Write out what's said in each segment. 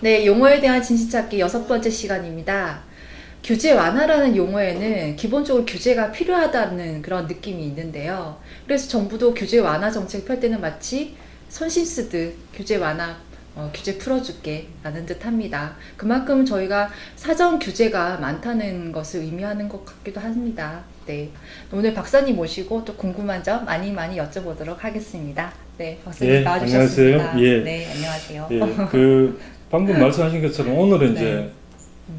네, 용어에 대한 진실찾기 6번째 시간입니다. 규제 완화라는 용어에는 기본적으로 규제가 필요하다는 그런 느낌이 있는데요. 그래서 정부도 규제 완화 정책 펼 때는 마치 선심 쓰듯 규제 완화, 규제 풀어줄게 라는 듯 합니다. 그만큼 저희가 사전 규제가 많다는 것을 의미하는 것 같기도 합니다. 네, 오늘 박사님 모시고 또 궁금한 점 많이 여쭤보도록 하겠습니다. 네, 박사님 예, 나와주셨습니다. 안녕하세요. 예. 네, 안녕하세요. 예, 방금 말씀하신 것처럼 오늘은 네. 이제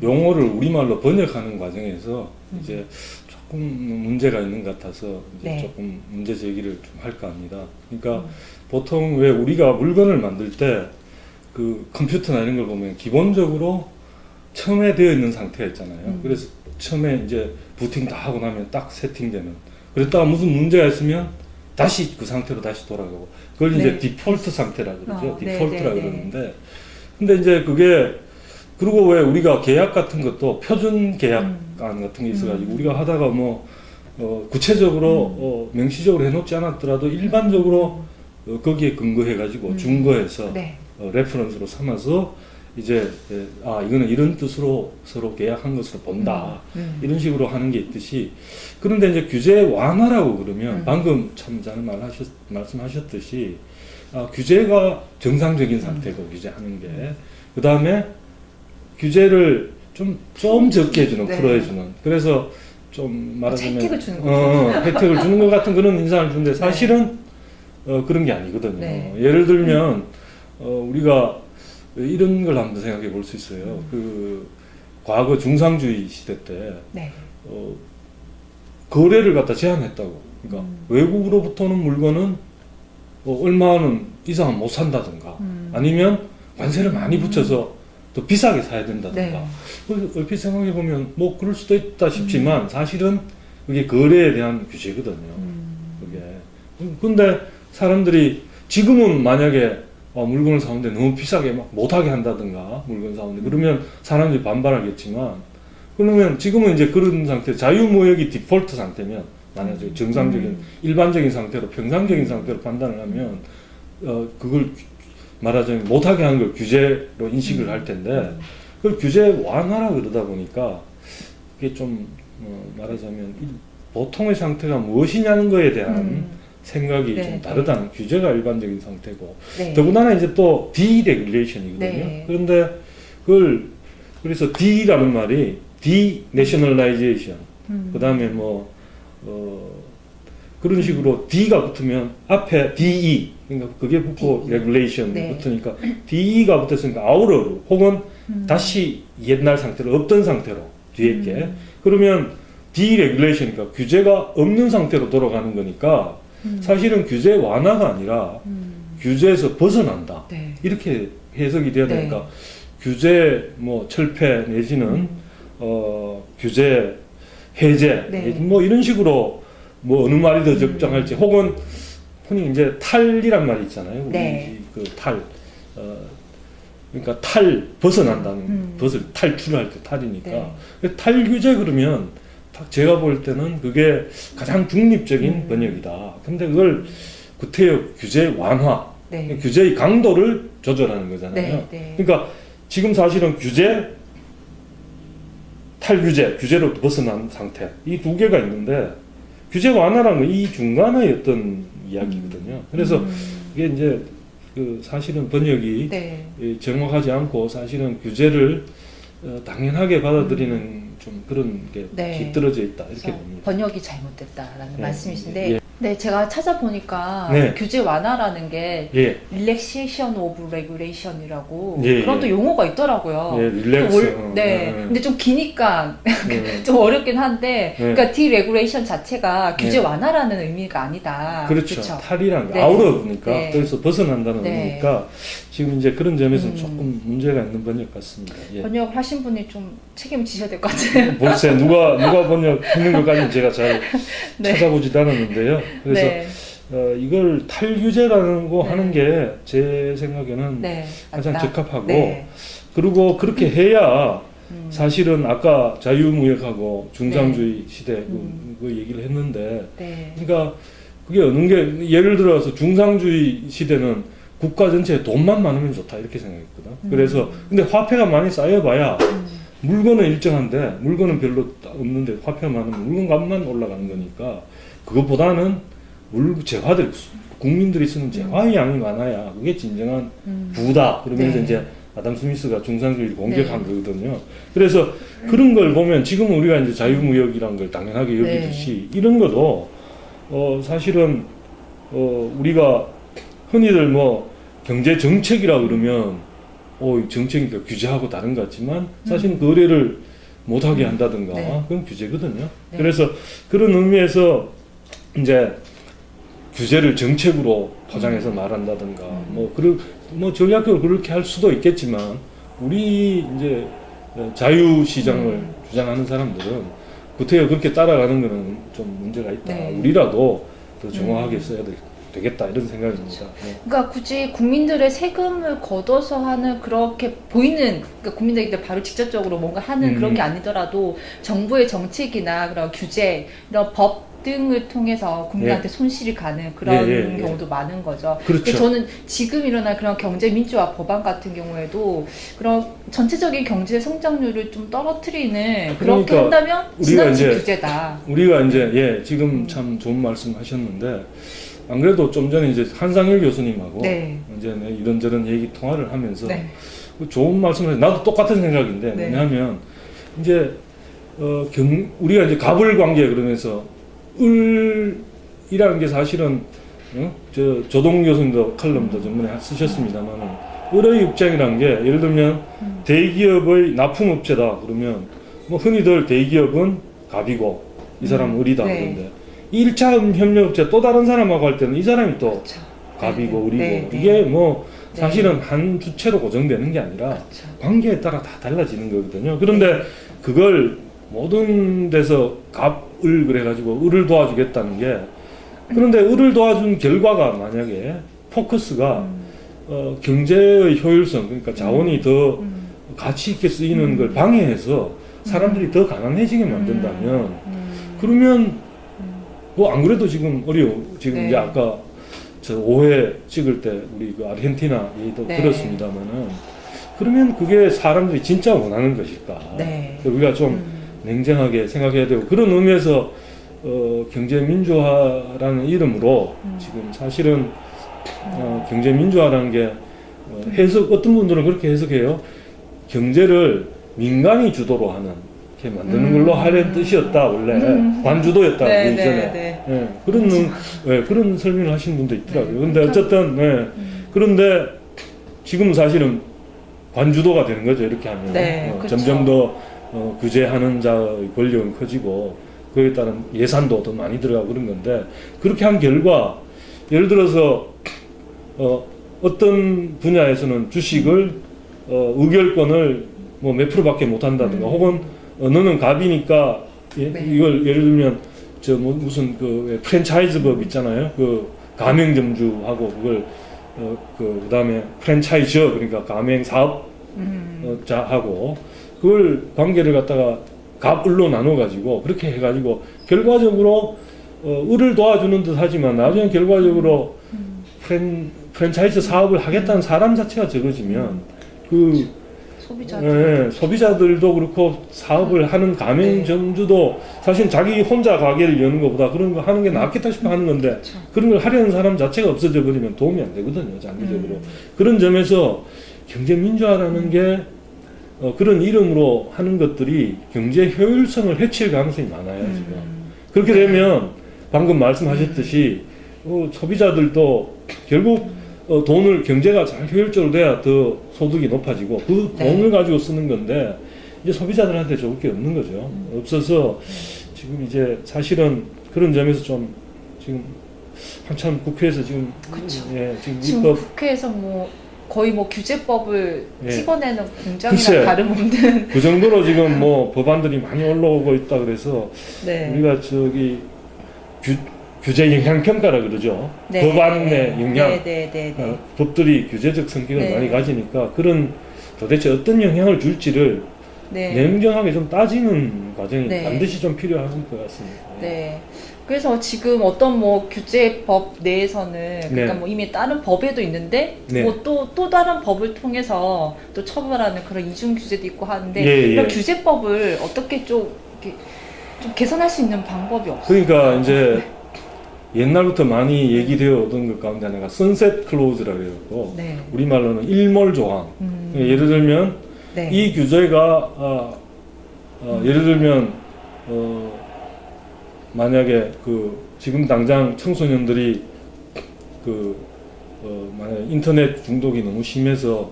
용어를 우리말로 번역하는 과정에서 이제 조금 문제가 있는 것 같아서 이제 네. 조금 문제 제기를 좀 할까 합니다. 그러니까 보통 왜 우리가 물건을 만들 때 그 컴퓨터나 이런 걸 보면 기본적으로 처음에 되어 있는 상태가 있잖아요. 그래서 처음에 이제 부팅 다 하고 나면 딱 세팅되는. 그랬다가 무슨 문제가 있으면 다시 그 상태로 다시 돌아가고. 그걸 이제 네. 디폴트 상태라 그러죠. 네, 디폴트라 네, 네. 그러는데. 근데 이제 그게 그리고 왜 우리가 계약 같은 것도 표준 계약안 같은 게 있어가지고 우리가 하다가 뭐 구체적으로 명시적으로 해놓지 않았더라도 일반적으로 거기에 근거해가지고 준거해서 네. 레퍼런스로 삼아서 이제 이거는 이런 뜻으로 서로 계약한 것으로 본다 이런 식으로 하는 게 있듯이 그런데 이제 규제 완화라고 그러면 방금 참 잘 말씀하셨듯이 규제가 정상적인 상태고 규제하는 게 그 다음에 규제를 좀 적게 해주는 네. 풀어해주는 그래서 좀 말하자면 혜택을 주는 거죠. 혜택을 주는 것 같은 그런 인상을 주는데 사실은 그런 게 아니거든요. 네. 예를 들면 우리가 이런 걸 한번 생각해 볼 수 있어요. 그 과거 중상주의 시대 때 네. 거래를 갖다 제한했다고. 그러니까 외국으로부터 오는 물건은 얼마는 이상은 못 산다든가 아니면 관세를 많이 붙여서 더 비싸게 사야 된다든가. 네. 그래서 얼핏 생각해 보면 뭐 그럴 수도 있다 싶지만 사실은 그게 거래에 대한 규제거든요. 그게. 근데 사람들이 지금은 만약에 물건을 사오는데 너무 비싸게 막 못하게 한다든가 물건 사오는데 그러면 사람들이 반발하겠지만 그러면 지금은 이제 그런 상태 자유무역이 디폴트 상태면 만약에 정상적인 일반적인 상태로 평상적인 상태로 판단을 하면 그걸 말하자면 못하게 하는 걸 규제로 인식을 할 텐데 그걸 규제 완화라 그러다 보니까 그게 좀 말하자면 보통의 상태가 무엇이냐는 거에 대한 생각이 네, 좀 네. 다르다는 규제가 일반적인 상태고 네. 더군다나 이제 또 디레귤레이션이거든요. 네. 그런데 그걸 그래서 D라는 말이 디내셔널라이제이션 그다음에 뭐 그런 식으로 D가 붙으면 앞에 DE 그러니까 그게 붙고 레귤레이션 네. 붙으니까 DE가 붙었으니까 아우러로 혹은 다시 옛날 상태로 없던 상태로 뒤에 게 그러면 디레귤레이션이니까 규제가 없는 상태로 돌아가는 거니까 사실은 규제 완화가 아니라 규제에서 벗어난다. 네. 이렇게 해석이 돼야 네. 되니까 규제 뭐 철폐 내지는 규제 해제 네. 뭐 이런 식으로 뭐 어느 말이 더 적정할지 혹은 흔히 이제 탈이란 말이 있잖아요. 네. 그 탈. 그러니까 벗어난다는 벗을 탈출할 때 탈이니까 네. 탈규제 그러면 제가 볼 때는 그게 가장 중립적인 번역이다. 근데 그걸 구태여 규제 완화, 네. 규제의 강도를 조절하는 거잖아요. 네, 네. 그러니까 지금 사실은 규제, 탈규제, 규제로 벗어난 상태 이 두 개가 있는데 규제 완화라는 건 이 중간의 어떤 이야기거든요. 그래서 이게 이제 그 사실은 번역이 네. 정확하지 않고 사실은 규제를 당연하게 받아들이는 좀 그런 게 네. 깃들어져 있다 이렇게 그래서 봅니다. 번역이 잘못됐다라는 네. 말씀이신데 예. 네, 제가 찾아보니까 네. 규제 완화라는 게 예, relaxation of regulation이라고 예, 그런 예. 또 용어가 있더라고요. 예, 릴렉스. 네. 근데 좀 기니까 네. 좀 어렵긴 한데, 네. 그러니까 deregulation 자체가 규제 네. 완화라는 의미가 아니다. 그렇죠. 그쵸? 탈이란 거 네. 아우러니까 네. 그래서 벗어난다는 네. 의미니까 지금 이제 그런 점에서는 조금 문제가 있는 번역 같습니다. 예. 번역을 하신 분이 좀 책임지셔야 될 것 같아요. 글쎄 누가 번역했는 것까지는 제가 잘 네. 찾아보지도 않았는데요. 그래서 네. 이걸 탈규제라는 거 네. 하는 게 제 생각에는 네. 가장 맞다. 적합하고 네. 그리고 그렇게 해야 사실은 아까 자유무역하고 중상주의 시대 그 얘기를 했는데 네. 그러니까 그게 어느 게 예를 들어서 중상주의 시대는 국가 전체에 돈만 많으면 좋다 이렇게 생각했거든. 그래서 근데 화폐가 많이 쌓여봐야 물건은 일정한데 물건은 별로 없는데 화폐가 많으면 물건 값만 올라가는 거니까 그것보다는 재화들 국민들이 쓰는 재화의 양이 많아야 그게 진정한 부다. 그러면서 네. 이제 아담 스미스가 중산주의를 공격한 네. 거거든요. 그래서 그런 걸 보면 지금 우리가 이제 자유무역이란 걸 당연하게 여기듯이 이런 것도 사실은 우리가 흔히들 뭐 경제 정책이라 그러면 정책이니까 규제하고 다른 것 같지만 사실은 거래를 못하게 한다든가 네. 그건 규제거든요. 네. 그래서 그런 의미에서 이제 규제를 정책으로 포장해서 말한다든가 뭐 전략적으로 그렇게 할 수도 있겠지만 우리 이제 자유시장을 주장하는 사람들은 구태여 그렇게 따라가는 거는 좀 문제가 있다. 네. 우리라도 더 정확하게 써야 되겠다 이런 생각입니다. 네. 그러니까 굳이 국민들의 세금을 걷어서 하는 그렇게 보이는 그러니까 국민들이 바로 직접적으로 뭔가 하는 그런 게 아니더라도 정부의 정책이나 그런 규제, 이런 법 등을 통해서 국민한테 손실이 가는 그런 경우도 많은 거죠. 그렇죠. 근데 저는 지금 일어난 그런 경제 민주화 법안 같은 경우에도 그런 전체적인 경제 성장률을 좀 떨어뜨리는 그렇게 그러니까 한다면 우리가 지나친 이제 규제다. 우리가 이제 지금 참 좋은 말씀 하셨는데 안 그래도 좀 전에 이제 한상일 교수님하고 네. 이제 이런저런 얘기 통화를 하면서 네. 좋은 말씀을 나도 똑같은 생각인데 네. 뭐냐면 이제 우리가 이제 갑을 관계 그러면서 을이라는 게 사실은 조동 교수님도 칼럼도 전문에 쓰셨습니다만은 을의 입장이라는 게 예를 들면 대기업의 납품업체다 그러면 뭐 흔히들 대기업은 갑이고 이 사람은 을이다 네. 그런데 1차 협력업체 또 다른 사람하고 할 때는 이 사람이 또 그렇죠. 갑이고 을이고 네, 네. 이게 뭐 네. 사실은 한 주체로 고정되는 게 아니라 그렇죠. 관계에 따라 다 달라지는 거거든요. 그런데 그걸 모든 데서 갑을 그래가지고 을을 도와주겠다는 게 그런데 을을 도와준 결과가 만약에 포커스가 경제의 효율성 그러니까 자원이 더 가치 있게 쓰이는 걸 방해해서 사람들이 더 가난해지게 만든다면 그러면 뭐 안 그래도 지금 지금 네. 이제 아까 저 5회 찍을 때 우리 그 아르헨티나 얘기도 네. 들었습니다만은 그러면 그게 사람들이 진짜 원하는 것일까? 네. 우리가 좀 냉정하게 생각해야 되고 그런 의미에서 경제 민주화라는 이름으로 지금 사실은 경제 민주화라는 게 어떤 분들은 그렇게 해석해요. 경제를 민간이 주도로 하는 이렇게 만드는 걸로 하려는 뜻이었다 원래 관주도였다 네, 그 이전에 네. 예, 그런 설명을 하시는 분도 있더라고요. 네. 근데 어쨌든 그런데 지금은 사실은 관주도가 되는 거죠 이렇게 하면 네, 그렇죠. 점점 더 규제하는 자의 권력은 커지고 그에 따른 예산도 더 많이 들어가고 그런 건데 그렇게 한 결과 예를 들어서 어떤 분야에서는 주식을 의결권을 뭐 몇 프로밖에 못 한다든가 혹은 너는 갑이니까 네. 이걸 예를 들면 무슨 그 프랜차이즈법 있잖아요. 그 가맹점주하고 그걸 그다음에 프랜차이저 그러니까 가맹 사업자하고 그걸 관계를 갖다가 갑을로 나눠 가지고 그렇게 해 가지고 결과적으로 을을 도와주는 듯 하지만 나중에 결과적으로 프랜차이즈 사업을 하겠다는 사람 자체가 적어지면 소비자들도 그렇고 사업을 하는 가맹점주도 사실 자기 혼자 가게를 여는 것보다 그런 거 하는 게 낫겠다 싶어 하는 건데 그렇죠. 그런 걸 하려는 사람 자체가 없어져 버리면 도움이 안 되거든요 장기적으로. 그런 점에서 경제 민주화라는 게 그런 이름으로 하는 것들이 경제 효율성을 해칠 가능성이 많아요 지금. 그렇게 되면 방금 말씀하셨듯이 소비자들도 결국 경제가 잘 효율적으로 돼야 더 소득이 높아지고 그 돈을 가지고 쓰는 건데 이제 소비자들한테 좋을 게 없는 거죠. 없어서 지금 이제 사실은 그런 점에서 좀 지금 한참 국회에서 지금 지금 입법 국회에서 뭐 거의 뭐 규제법을 찍어내는 공장이나 글쎄, 다름없는 그 정도로 지금 뭐 법안들이 많이 올라오고 있다 그래서 우리가 규제 영향 평가라 그러죠. 법안의 영향. 법들이 규제적 성격을 많이 가지니까 그런 도대체 어떤 영향을 줄지를 냉정하게 좀 따지는 과정이 반드시 좀 필요한 것 같습니다. 그래서 지금 어떤 뭐 규제법 내에서는 그러니까 네. 뭐 이미 다른 법에도 있는데 네. 뭐 또 다른 법을 통해서 또 처벌하는 그런 이중 규제도 있고 하는데 예, 이런 예. 규제법을 어떻게 좀 이렇게 좀 개선할 수 있는 방법이 없어요. 그러니까 이제 옛날부터 많이 얘기되어 오던 것 가운데 하나가 선셋 클로즈라고 해요. 네. 우리말로는 일몰 조항. 예를 들면 네. 이 규제가 예를 들면 만약에 지금 당장 청소년들이 만약에 인터넷 중독이 너무 심해서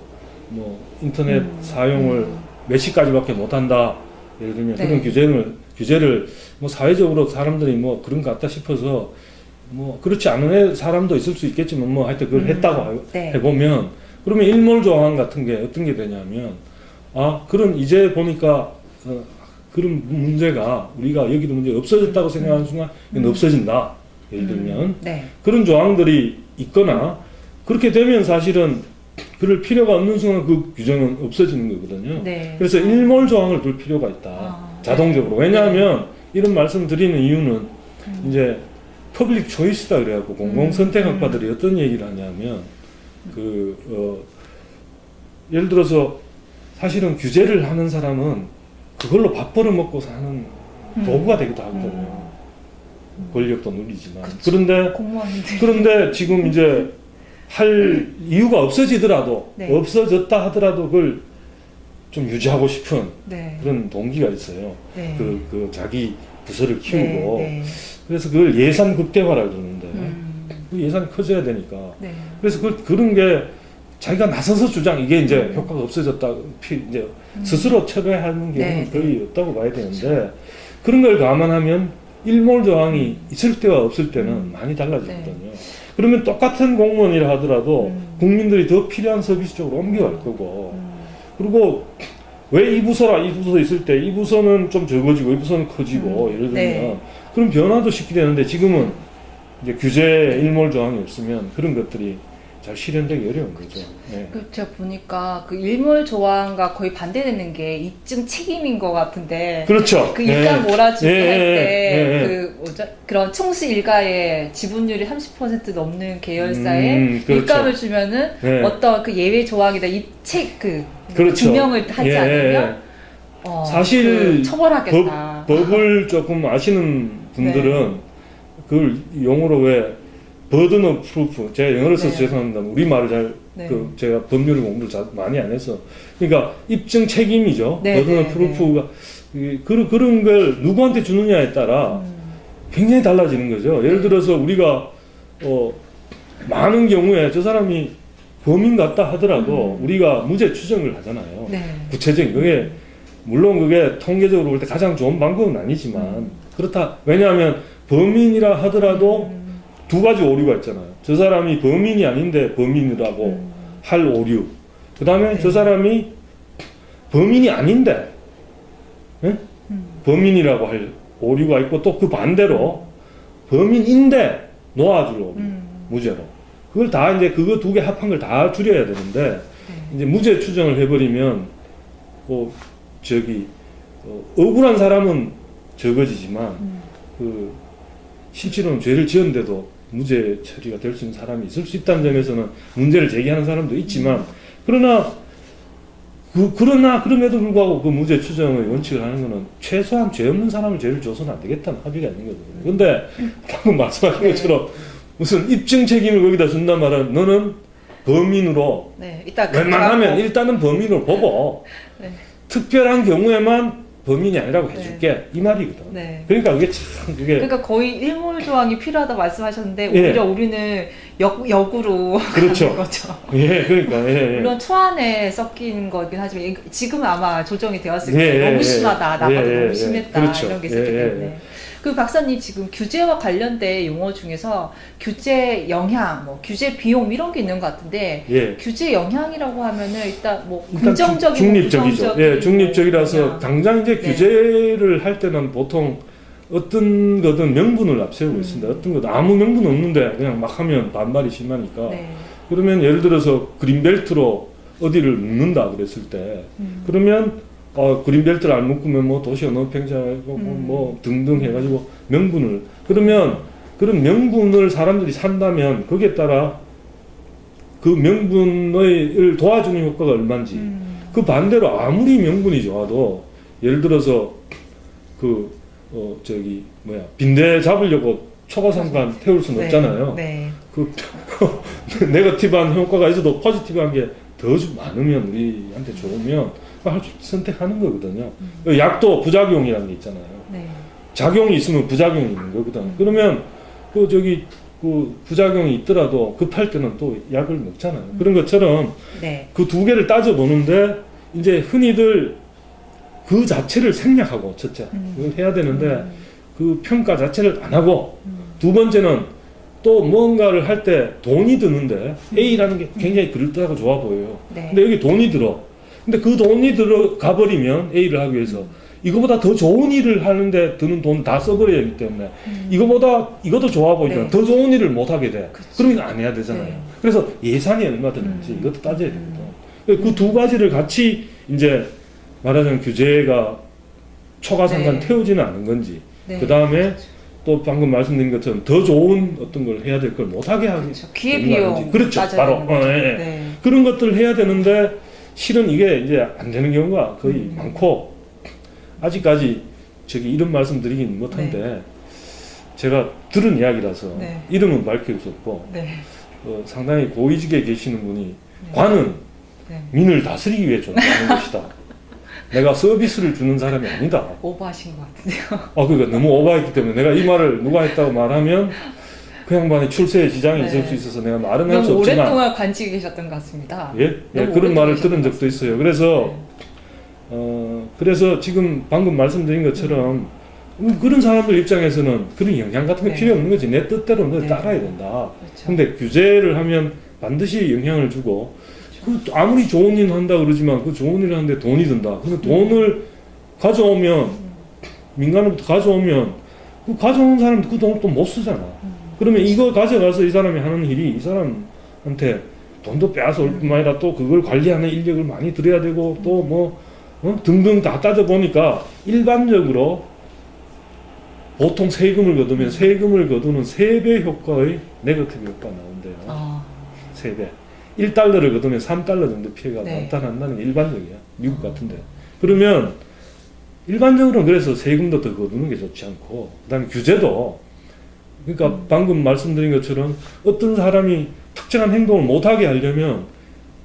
뭐 인터넷 사용을 몇 시까지밖에 못한다. 예를 들면 네. 그런 규제를 뭐 사회적으로 사람들이 뭐 그런 것 같다 싶어서 뭐 그렇지 않은 사람도 있을 수 있겠지만 뭐 하여튼 그걸 했다고 네. 해보면 그러면 일몰 조항 같은 게 어떤 게 되냐면 그런 이제 보니까 그런 문제가 우리가 여기도 문제가 없어졌다고 생각하는 순간 이건 없어진다. 예를 들면 네. 그런 조항들이 있거나 그렇게 되면 사실은 그럴 필요가 없는 순간 그 규정은 없어지는 거거든요. 네. 그래서 일몰 조항을 둘 필요가 있다. 자동적으로. 왜냐하면 이런 말씀 드리는 이유는 이제 퍼블릭 초이스다 그래갖고 공공 선택학파들이 어떤 얘기를 하냐면 예를 들어서 사실은 규제를 하는 사람은 그걸로 밥 벌어먹고 사는 도구가 되기도 하거든요. 권력도 누리지만. 그런데 지금 이제 할 이유가 없어지더라도 네. 없어졌다 하더라도 그걸 좀 유지하고 싶은 네. 그런 동기가 있어요. 네. 그 자기 부서를 키우고 네. 그래서 그걸 예산 극대화라고 그러는데 그 예산이 커져야 되니까 네. 그래서 그런 게 자기가 나서서 주장 이게 이제 효과가 없어졌다 이제 스스로 철회하는 경우는 네. 거의 없다고 봐야 되는데 그런 걸 감안하면 일몰 조항이 있을 때와 없을 때는 많이 달라지거든요. 그러면 똑같은 공무원이라 하더라도 국민들이 더 필요한 서비스 쪽으로 옮겨갈 거고 그리고 왜 이 부서라 이 부서 있을 때 이 부서는 좀 적어지고 이 부서는 커지고 예를 들면 네. 그런 변화도 쉽게 되는데 지금은 이제 규제 일몰 조항이 없으면 그런 것들이 잘 실현되기 어려운 거죠. 네. 제가 보니까 그 일몰 조항과 거의 반대되는 게 입증 책임인 것 같은데. 그렇죠. 그 일감 몰아주고 예, 할 때 예, 예. 그 뭐죠? 그런 총수 일가의 지분율이 30% 넘는 계열사에 그렇죠. 일감을 주면은 네. 어떤 그 예외 조항이다 입책 그렇죠. 증명을 하지 예, 않으면 사실 그 처벌하겠다. 법을 조금 아시는 분들은 그걸 용어로 왜 버든 오브 프루프 제가 영어를 써서 죄송합니다. 우리말을 잘 제가 법률 공부를 많이 안 해서 그러니까 입증 책임이죠. 버든 오브 프루프가 그런 걸 누구한테 주느냐에 따라 굉장히 달라지는 거죠. 예를 들어서 우리가 많은 경우에 저 사람이 범인 같다 하더라도 우리가 무죄 추정을 하잖아요. 구체적인 그게 물론 그게 통계적으로 볼 때 가장 좋은 방법은 아니지만 그렇다. 왜냐하면 범인이라 하더라도 두 가지 오류가 있잖아요. 저 사람이 범인이 아닌데 범인이라고 할 오류. 그 다음에 저 사람이 범인이 아닌데 범인이라고 할 오류가 있고 또 그 반대로 범인인데 놓아줄 오류. 무죄로. 그걸 다 이제 그거 두 개 합한 걸 다 줄여야 되는데 이제 무죄 추정을 해버리면 억울한 사람은 적어지지만 실제로는 죄를 지었는데도 무죄 처리가 될 수 있는 사람이 있을 수 있다는 점에서는 문제를 제기하는 사람도 있지만 그러나 그럼에도 불구하고 그 무죄 추정의 원칙을 하는 것은 최소한 죄 없는 사람을 죄를 줘서는 안 되겠다는 합의가 있는 거거든요. 근데 방금 말씀하신 것처럼 무슨 입증 책임을 거기다 준단 말은 너는 범인으로 웬만하면 일단은 범인으로 보고 특별한 경우에만 범인이 아니라고 해줄게 이 말이거든. 그러니까 그러니까 거의 일몰 조항이 필요하다 말씀하셨는데 오히려 우리는 역으로 그렇죠. 하는 거죠. 그러니까 물론 초안에 섞인 거긴 하지만 지금은 아마 조정이 되었을 때 너무 심하다 나가도 너무 심했다 그렇죠. 이런 게 있었기 때문에. 그 박사님 지금 규제와 관련된 용어 중에서 규제 영향, 규제 비용 이런 게 있는 것 같은데 규제 영향이라고 하면은 일단 긍정적이고 중립적이죠. 중립적이라서 당장 이제 규제를 할 때는 보통 어떤 거든 명분을 앞세우고 있습니다. 어떤 것도 아무 명분 없는데 그냥 막 하면 반발이 심하니까 그러면 예를 들어서 그린벨트로 어디를 묶는다 그랬을 때 그러면 그린벨트를 안 묶으면 뭐 도시 언어 팽창하고 뭐 등등 해가지고 명분을 그러면 그런 명분을 사람들이 산다면 거기에 따라 그 명분을 도와주는 효과가 얼마인지 그 반대로 아무리 명분이 좋아도 예를 들어서 빈대 잡으려고 초가삼간 태울 수는 네. 없잖아요. 네. 그 네거티브한 효과가 있어도 포지티브한 게 더 많으면 우리한테 좋으면 선택하는 거거든요. 약도 부작용이라는 게 있잖아요. 네. 작용이 있으면 부작용이 있는 거거든. 그러면 그 부작용이 있더라도 급할 때는 또 약을 먹잖아요. 그런 것처럼 네. 그 두 개를 따져 보는데 이제 흔히들 그 자체를 생략하고 첫째 그걸 해야 되는데 그 평가 자체를 안 하고 두 번째는 또 뭔가를 할 때 돈이 드는데 A라는 게 굉장히 그럴듯하고 좋아 보여요. 네. 근데 여기 돈이 들어. 근데 그 돈이 들어가 버리면 A를 하기 위해서 이거보다 더 좋은 일을 하는데 드는 돈 다 써버려야 하기 때문에 이것도 좋아 보이지만 네. 더 좋은 일을 못 하게 돼. 그치. 그러면 이거 안 해야 되잖아요. 네. 그래서 예산이 얼마 드는지 이것도 따져야 됩니다. 그 두 가지를 같이 이제 말하자면 규제가 초가상간 네. 태우지는 않은 건지 네. 그 다음에 또 방금 말씀드린 것처럼 더 좋은 어떤 걸 해야 될 걸 못하게 하기 그렇죠. 기회비용 그렇죠. 따져야 바로 되는 거죠. 예. 네. 그런 것들을 해야 되는데 실은 이게 이제 안 되는 경우가 거의 많고 아직까지 이런 말씀 드리긴 못한데 제가 들은 이야기라서 네. 이름은 밝힐 수 없고 네. 상당히 고위직에 계시는 분이 관은 네. 민을 다스리기 위해 존재하는 것이다. 내가 서비스를 주는 사람이 아니다. 오버하신 것 같은데요. 그러니까 너무 오버했기 때문에 내가 이 말을 누가 했다고 말하면 그 양반이 출세에 지장이 네. 있을 수 있어서 내가 말은 할 수 너무 없지만 오랫동안 관직에 계셨던 것 같습니다. 예? 너무 그런 말을 오랫동안 들은 적도 있어요. 그래서 네. 그래서 지금 방금 말씀드린 것처럼 그런 사람들 입장에서는 그런 영향 같은 게 네. 필요 없는 거지. 내 뜻대로 너 네. 따라야 된다. 그렇죠. 근데 규제를 하면 반드시 영향을 주고 아무리 좋은 일 한다 그러지만 그 좋은 일을 하는데 돈이 든다. 그러면 돈을 가져오면 민간으로부터 가져오면 그 가져온 사람은 그 돈을 또 못 쓰잖아. 그러면 이거 가져가서 이 사람이 하는 일이 이 사람한테 돈도 빼앗아 올 뿐만 아니라 또 그걸 관리하는 인력을 많이 들여야 되고 또 등등 다 따져보니까 일반적으로 보통 세금을 거두면 세금을 거두는 3배 효과의 네거티브 효과가 나온대요. 3배. 1달러를 거두면 3달러 정도 피해가 네. 나타난다는 게 일반적이야. 미국 같은데. 그러면 일반적으로는 그래서 세금도 더 거두는 게 좋지 않고 그다음에 규제도 그러니까 방금 말씀드린 것처럼 어떤 사람이 특정한 행동을 못하게 하려면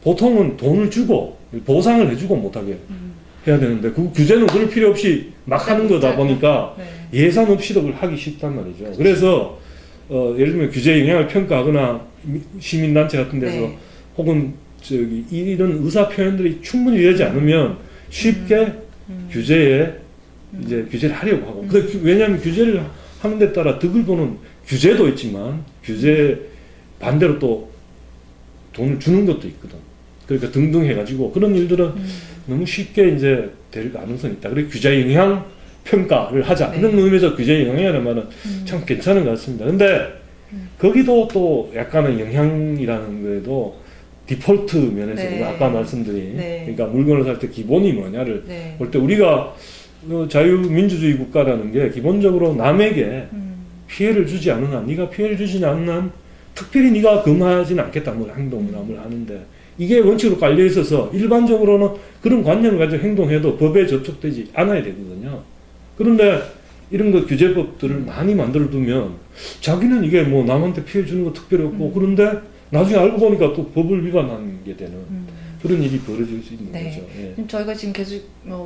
보통은 돈을 주고 보상을 해주고 못하게 해야 되는데 그 규제는 그럴 필요 없이 막 하는 거다 보니까 네. 예산 없이도 그걸 하기 쉽단 말이죠. 그래서 예를 들면 규제 영향을 평가하거나 시민단체 같은 데서 네. 혹은 이런 의사 표현들이 충분히 되지 않으면 쉽게 규제에 이제 규제를 하려고 하고 왜냐하면 규제를 하는 데 따라 득을 보는 규제도 있지만 규제 반대로 또 돈을 주는 것도 있거든. 그러니까 등등 해가지고 그런 일들은 너무 쉽게 이제 될 가능성이 있다. 그래서 규제 영향 평가를 하자. 네. 그런 의미에서 규제 영향이라는 말은 참 괜찮은 것 같습니다. 근데 거기도 또 약간의 영향이라는 거에도 디폴트 면에서 네. 우리가 아까 말씀드린 네. 그러니까 물건을 살 때 기본이 뭐냐를 네. 볼 때 우리가 자유민주주의 국가라는 게 기본적으로 남에게 피해를 주지 않는 한 네가 피해를 주지 않는 한 특별히 네가 금하지는 않겠다. 뭐 행동을 하는데 이게 원칙으로 깔려 있어서 일반적으로는 그런 관념을 가지고 행동해도 법에 접촉되지 않아야 되거든요. 그런데 이런 거 규제법들을 많이 만들어 두면 자기는 이게 뭐 남한테 피해 주는 거 특별히 없고 그런데 나중에 알고 보니까 또 법을 위반하게 되는 그런 일이 벌어질 수 있는 네. 거죠. 예. 저희가 지금 계속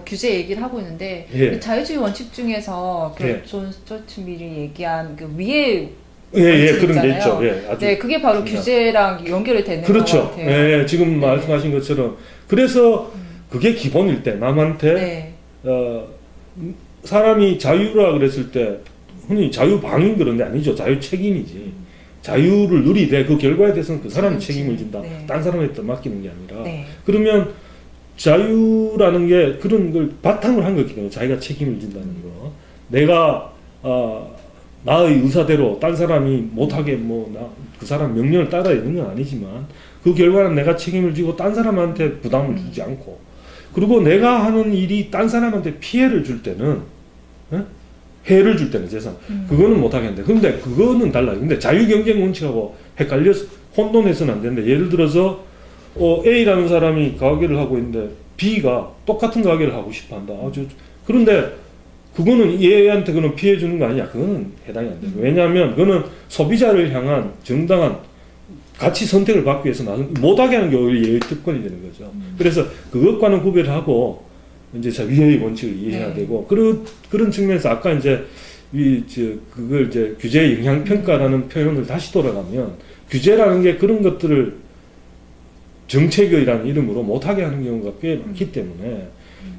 규제 얘기를 하고 있는데 예. 자유주의 원칙 중에서 예. 존 스튜어트 밀이 얘기한 그 위에 예, 원칙 그런 게 있잖아요. 있죠. 예, 아주 네, 그게 바로 중요한. 규제랑 연결이 되는 그렇죠. 것 같아요. 예, 지금 말씀하신 것처럼 그래서 그게 기본일 때 남한테 네. 사람이 자유라 그랬을 때 흔히 자유방임 그런 데 아니죠. 자유책임이지. 자유를 누리되 그 결과에 대해서는 그 사람이 그렇지. 책임을 진다. 네. 딴 사람한테 맡기는 게 아니라. 네. 그러면 자유라는 게 그런 걸 바탕으로 한 거기 때문에 자기가 책임을 진다는 거. 내가 나의 의사대로 딴 사람이 못하게 그 사람 명령을 따라야 되는 건 아니지만 그 결과는 내가 책임을 지고 딴 사람한테 부담을 주지 않고 그리고 내가 하는 일이 딴 사람한테 피해를 줄 때는, 어? 해를 줄 때는 그거는 못 하겠는데. 근데 그거는 달라요. 근데 자유경쟁 원칙하고 헷갈려서 혼돈해서는 안 되는데, 예를 들어서 A라는 사람이 가게를 하고 있는데 B가 똑같은 가게를 하고 싶어 한다. 그런데 그거는 얘한테 그는 피해 주는 거 아니야. 그거는 해당이 안 돼요. 왜냐하면 그거는 소비자를 향한 정당한 가치 선택을 받기 위해서 못하게 하는 게 오히려 예의 특권이 되는 거죠. 그래서 그것과는 구별을 하고 이제 자유의 원칙을 이해해야 되고, 그런 측면에서 아까 이제 그걸 이제 규제 영향 평가라는 표현을 다시 돌아가면, 규제라는 게 그런 것들을 정책이라는 이름으로 못하게 하는 경우가 꽤 많기 때문에,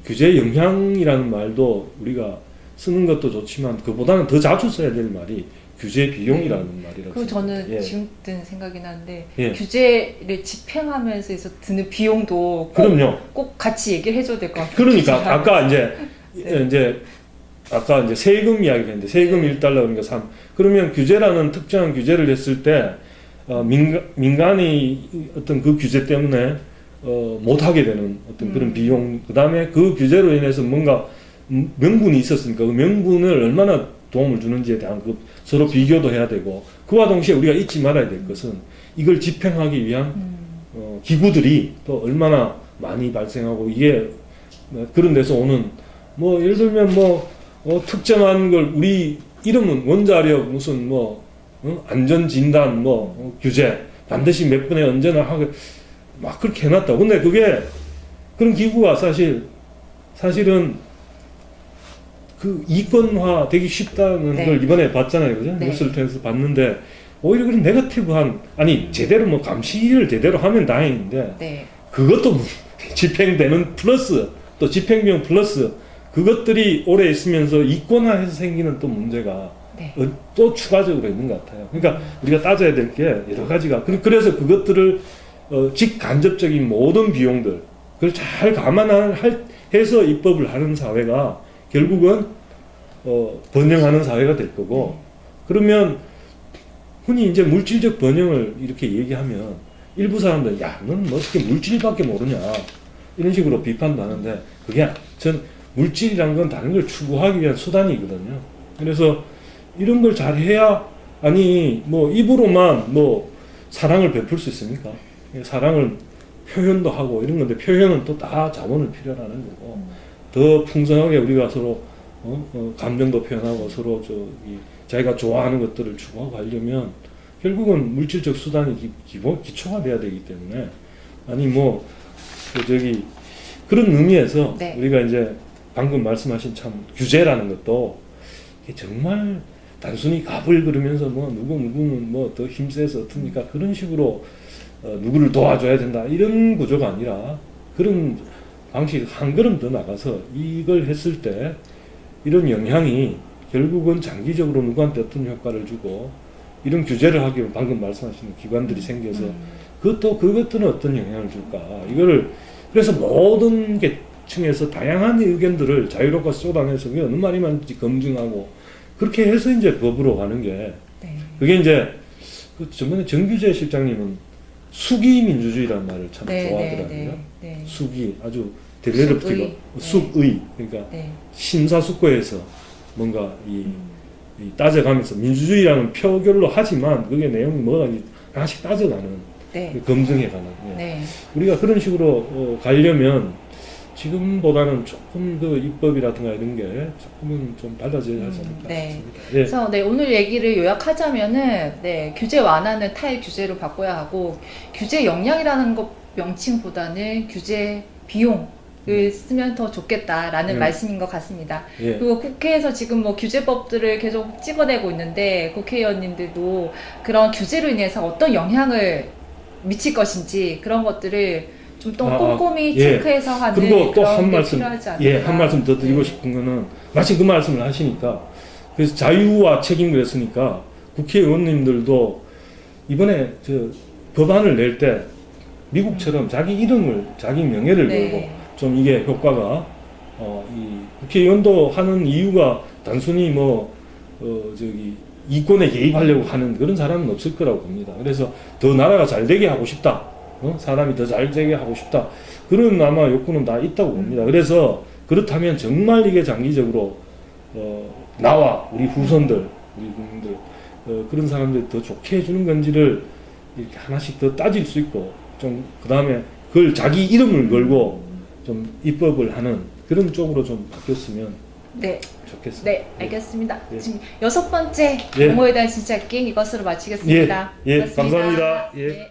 규제 영향이라는 말도 우리가 쓰는 것도 좋지만 그보다는 더 자주 써야 될 말이 규제 비용이라는 말이라고. 그리고 저는 예. 지금 든 생각이 나는데 예. 규제를 집행하면서 드는 비용도 그럼요. 꼭 같이 얘기를 해줘야 될 것 같아요. 그러니까 아까 네. 아까 이제 세금 이야기했는데, 세금 1달러 그러니까 3. 그러면 규제라는 특정한 규제를 했을 때 민간이 어떤 그 규제 때문에 못하게 되는 어떤 그런 비용, 그 다음에 그 규제로 인해서 뭔가 명분이 있었으니까 그 명분을 얼마나 도움을 주는지에 대한 서로 비교도 해야 되고, 그와 동시에 우리가 잊지 말아야 될 것은 이걸 집행하기 위한 기구들이 또 얼마나 많이 발생하고, 이게 그런 데서 오는 예를 들면 특정한 걸 우리 이름은 원자력 무슨 안전진단 규제 반드시 몇 분에 언제나 하게 막 그렇게 해놨다. 근데 그게 그런 기구가 사실은 그 이권화 되기 쉽다는 네. 걸 이번에 봤잖아요. 그죠? 네. 뉴스를 통해서 봤는데 오히려 그런 네거티브한, 제대로 감시를 제대로 하면 다행인데, 네. 그것도 집행되는 플러스 또 집행비용 플러스 그것들이 오래 있으면서 이권화해서 생기는 또 문제가 네. 또 추가적으로 있는 것 같아요. 그러니까 우리가 따져야 될 게 여러 가지가, 그래서 그것들을 직간접적인 모든 비용들 그걸 잘 감안해서 입법을 하는 사회가 결국은 번영하는 사회가 될 거고, 그러면 흔히 이제 물질적 번영을 이렇게 얘기하면 일부 사람들, 야, 넌 어떻게 물질밖에 모르냐 이런 식으로 비판도 하는데, 그게 전 물질이란 건 다른 걸 추구하기 위한 수단이거든요. 그래서 이런 걸 잘 해야, 아니 입으로만 사랑을 베풀 수 있습니까? 사랑을 표현도 하고 이런 건데, 표현은 또 다 자원을 필요로 하는 거고, 더 풍성하게 우리가 서로 감정도 표현하고 서로 자기가 좋아하는 것들을 추구하고 하려면 결국은 물질적 수단이 기초가 돼야 되기 때문에, 아니 그런 의미에서 네. 우리가 이제 방금 말씀하신 참 규제라는 것도 이게 정말 단순히 갑을 그르면서 누구는 더 힘세서 어떻습니까? 그런 식으로 누구를 도와줘야 된다 이런 구조가 아니라, 그런 방식 한 걸음 더 나가서 이걸 했을 때 이런 영향이 결국은 장기적으로 누구한테 어떤 효과를 주고, 이런 규제를 하기 위해 방금 말씀하신 기관들이 생겨서 그것들은 어떤 영향을 줄까, 이거를 그래서 모든 계층에서 다양한 의견들을 자유롭게 쏟아내서 그게 어느 말이 맞는지 검증하고, 그렇게 해서 이제 법으로 가는 게, 네. 그게 이제 저번에 정규재 실장님은 수기 민주주의라는 말을 참 좋아하더라고요. 네. 수기, 아주 데벨롭티가 숙의. 숙의, 그러니까 네. 심사숙고해서 뭔가 이 따져가면서, 민주주의라는 표결로 하지만 그게 내용이 뭐가 하나씩 따져가는, 네. 검증해가는. 네. 우리가 그런 식으로 가려면 지금보다는 조금 더 입법이라든가 이런 게 조금은 좀 달라져야 하지 않을까 네. 싶습니다. 예. 그래서 오늘 얘기를 요약하자면은 규제 완화는 타의 규제로 바꿔야 하고, 규제 역량이라는 것 명칭보다는 규제 비용을 쓰면 더 좋겠다라는 말씀인 것 같습니다. 예. 그리고 국회에서 지금 규제법들을 계속 찍어내고 있는데, 국회의원님들도 그런 규제로 인해서 어떤 영향을 미칠 것인지 그런 것들을 좀 더 꼼꼼히 예. 체크해서 하는 그리고 또 그런 한 게 말씀, 필요하지 않을까. 예, 한 말씀 더 드리고 네. 싶은 거는, 마침 그 말씀을 하시니까, 그래서 자유와 책임을 했으니까 국회의원님들도 이번에 법안을 낼 때 미국처럼 자기 이름을, 자기 명예를 네. 걸고 좀 이게 효과가, 이 국회의원도 하는 이유가 단순히 이권에 개입하려고 하는 그런 사람은 없을 거라고 봅니다. 그래서 더 나라가 잘 되게 하고 싶다. 사람이 더 잘 되게 하고 싶다. 그런 아마 욕구는 다 있다고 봅니다. 그래서 그렇다면 정말 이게 장기적으로 나와 우리 후손들, 우리 국민들 그런 사람들이 더 좋게 해주는 건지를 이렇게 하나씩 더 따질 수 있고 좀 그 다음에 그걸 자기 이름을 걸고 좀 입법을 하는 그런 쪽으로 좀 바뀌었으면 네, 좋겠습니다. 네, 알겠습니다. 예. 지금 6번째 예. 용어에 대한 진짜기 이것으로 마치겠습니다. 예, 고맙습니다. 감사합니다. 예. 네.